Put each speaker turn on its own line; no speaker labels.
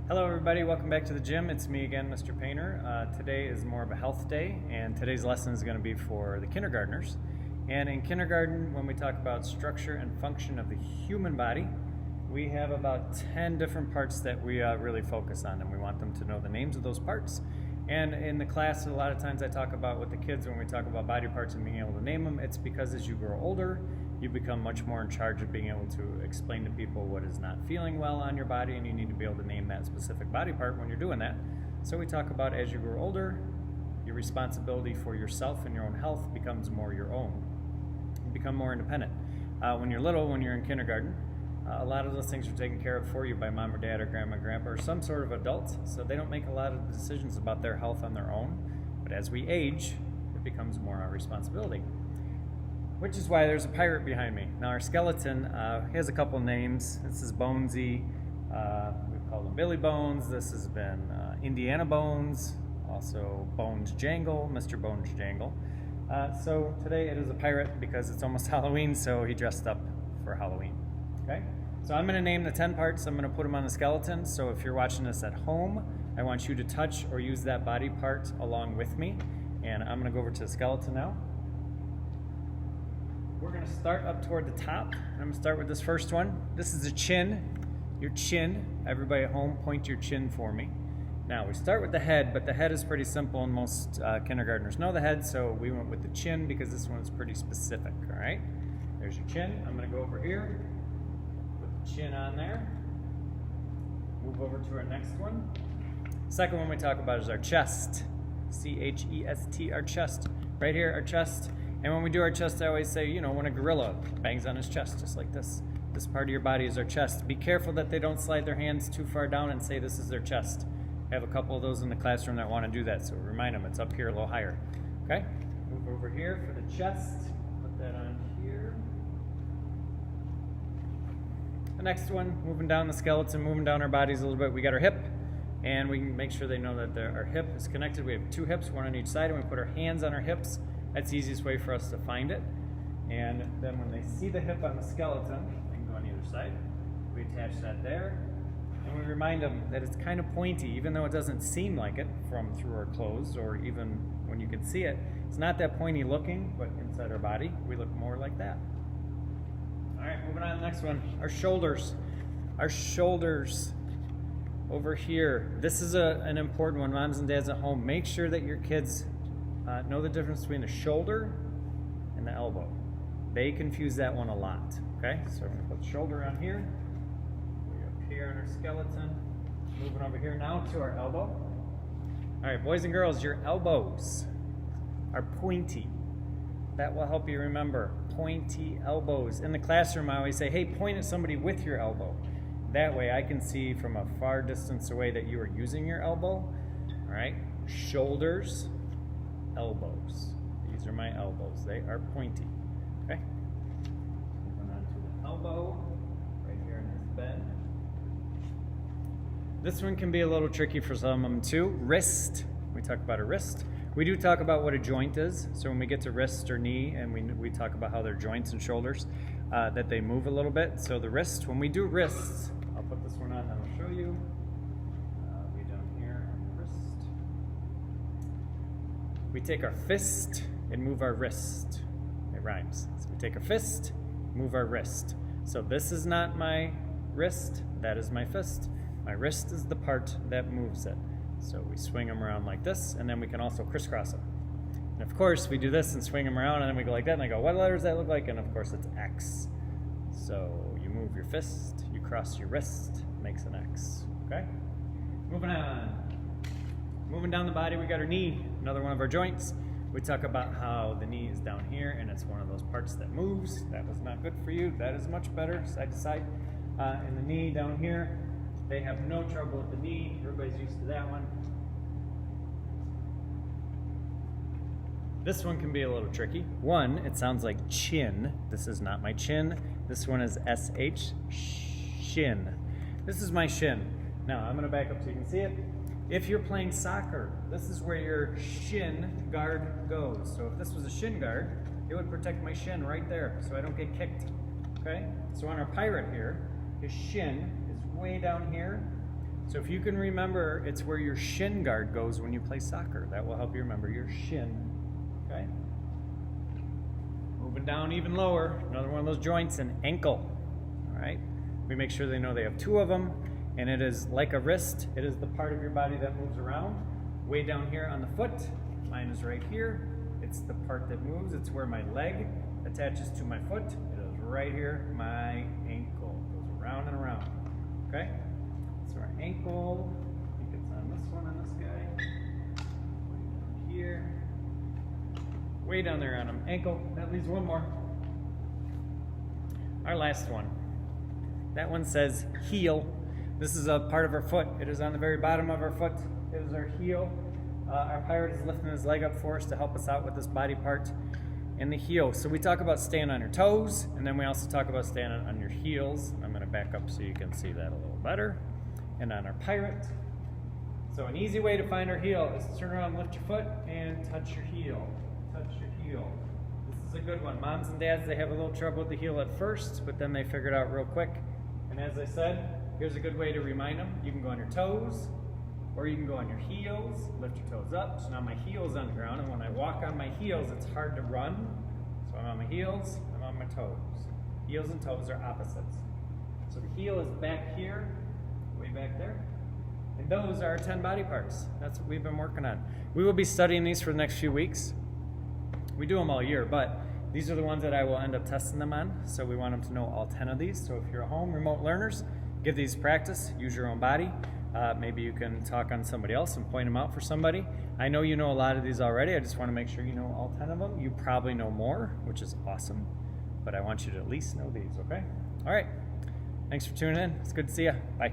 Hello everybody, welcome back to the gym. It's me again, Mr. Painter. Today is more of a health day, and today's lesson is going to be for the kindergartners. And in kindergarten, when we talk about structure and function of the human body, we have about 10 different parts that we really focus on, and we want them to know the names of those parts. And in the class, a lot of times I talk about with the kids when we talk about body parts and being able to name them, it's because as you grow older, you become much more in charge of being able to explain to people what is not feeling well on your body, and you need to be able to name that specific body part when you're doing that. So we talk about as you grow older, your responsibility for yourself and your own health becomes more your own. You become more independent. When you're little, when you're in kindergarten, a lot of those things are taken care of for you by mom or dad or grandma, grandpa, or some sort of adult, so they don't make a lot of decisions about their health on their own. But as we age, it becomes more our responsibility. Which is why there's a pirate behind me. Now our skeleton, he has a couple names. This is Bonesy, we've called him Billy Bones. This has been Indiana Bones, also Bones Jangle, Mr. Bones Jangle. So today it is a pirate because it's almost Halloween, so he dressed up for Halloween. Okay? So I'm gonna name the 10 parts, I'm gonna put them on the skeleton, so if you're watching this at home, I want you to touch or use that body part along with me, and I'm gonna go over to the skeleton now. We're going to start up toward the top. I'm going to start with this first one. This is the chin. Your chin. Everybody at home, point your chin for me. Now, we start with the head, but the head is pretty simple, and most kindergartners know the head, so we went with the chin because this one is pretty specific, all right? There's your chin. I'm going to go over here, put the chin on there. Move over to our next one. Second one we talk about is our chest. C-H-E-S-T, our chest. Right here, our chest. And when we do our chest, I always say, you know, when a gorilla bangs on his chest, just like this part of your body is our chest. Be careful that they don't slide their hands too far down and say this is their chest. I have a couple of those in the classroom that want to do that, so remind them it's up here a little higher. Okay? Move over here for the chest. Put that on here. The next one, moving down the skeleton, moving down our bodies a little bit, we got our hip. And we can make sure they know that our hip is connected. We have two hips, one on each side, and we put our hands on our hips. That's the easiest way for us to find it. And then when they see the hip on the skeleton, they can go on either side. We attach that there. And we remind them that it's kind of pointy, even though it doesn't seem like it from through our clothes or even when you can see it. It's not that pointy looking, but inside our body, we look more like that. All right, moving on to the next one. Our shoulders. Our shoulders over here. This is an important one. Moms and dads at home, make sure that your kids know the difference between the shoulder and the elbow. They confuse that one a lot, okay? So we're gonna put the shoulder on here. We're up here on our skeleton. Moving over here now to our elbow. All right, boys and girls, your elbows are pointy. That will help you remember, pointy elbows. In the classroom, I always say, hey, point at somebody with your elbow. That way I can see from a far distance away that you are using your elbow. All right, shoulders, elbows. These are my elbows. They are pointy. Okay? Moving on to the elbow, right here in this bend. This one can be a little tricky for some of them too. Wrist. We talk about a wrist. We do talk about what a joint is. So when we get to wrist or knee, and we talk about how they're joints and shoulders, that they move a little bit. So the wrist, when we do wrists, I'll put this one on and I'll show you. We take our fist and move our wrist. It rhymes. So we take our fist, move our wrist. So this is not my wrist, that is my fist. My wrist is the part that moves it. So we swing them around like this, and then we can also crisscross them. And of course, we do this and swing them around, and then we go like that, and I go, what letter does that look like? And of course, it's X. So you move your fist, you cross your wrist, makes an X. Okay? Moving on. Moving down the body, we got our knee, another one of our joints. We talk about how the knee is down here and it's one of those parts that moves. That was not good for you. That is much better, side to side. And the knee down here, they have no trouble with the knee. Everybody's used to that one. This one can be a little tricky. One, it sounds like chin. This is not my chin. This one is S-H, shin. This is my shin. Now, I'm gonna back up so you can see it. If you're playing soccer, this is where your shin guard goes. So if this was a shin guard, it would protect my shin right there so I don't get kicked, okay? So on our pirate here, his shin is way down here, So if you can remember, it's where your shin guard goes when you play soccer. That will help you remember your shin, okay? Moving down even lower, another one of those joints, an ankle, all right? We make sure they know they have 2 of them, and it is like a wrist. It is the part of your body that moves around. Way down here on the foot, mine is right here. It's the part that moves. It's where my leg attaches to my foot. It is right here, my ankle. It goes around and around, okay? So our ankle, I think it's on this one on this guy. Way down here. Way down there on him, ankle. That leaves one more. Our last one. That one says heel. This is a part of our foot. It is on the very bottom of our foot. It is our heel. Our pirate is lifting his leg up for us to help us out with this body part in the heel. So we talk about staying on your toes, and then we also talk about staying on your heels. I'm going to back up so you can see that a little better. And on our pirate. So an easy way to find our heel is to turn around, lift your foot, and touch your heel. Touch your heel. This is a good one. Moms and dads, they have a little trouble with the heel at first, but then they figure it out real quick. And as I said, here's a good way to remind them. You can go on your toes, or you can go on your heels, lift your toes up. So now my heel's on the ground, and when I walk on my heels, it's hard to run. So I'm on my heels, I'm on my toes. Heels and toes are opposites. So the heel is back here, way back there. And those are our 10 body parts. That's what we've been working on. We will be studying these for the next few weeks. We do them all year, but these are the ones that I will end up testing them on. So we want them to know all 10 of these. So if you're at home, remote learners, give these practice, use your own body. Maybe you can talk on somebody else and point them out for somebody. I know you know a lot of these already. I just want to make sure you know all 10 of them. You probably know more, which is awesome. But I want you to at least know these, okay? All right. Thanks for tuning in. It's good to see you. Bye.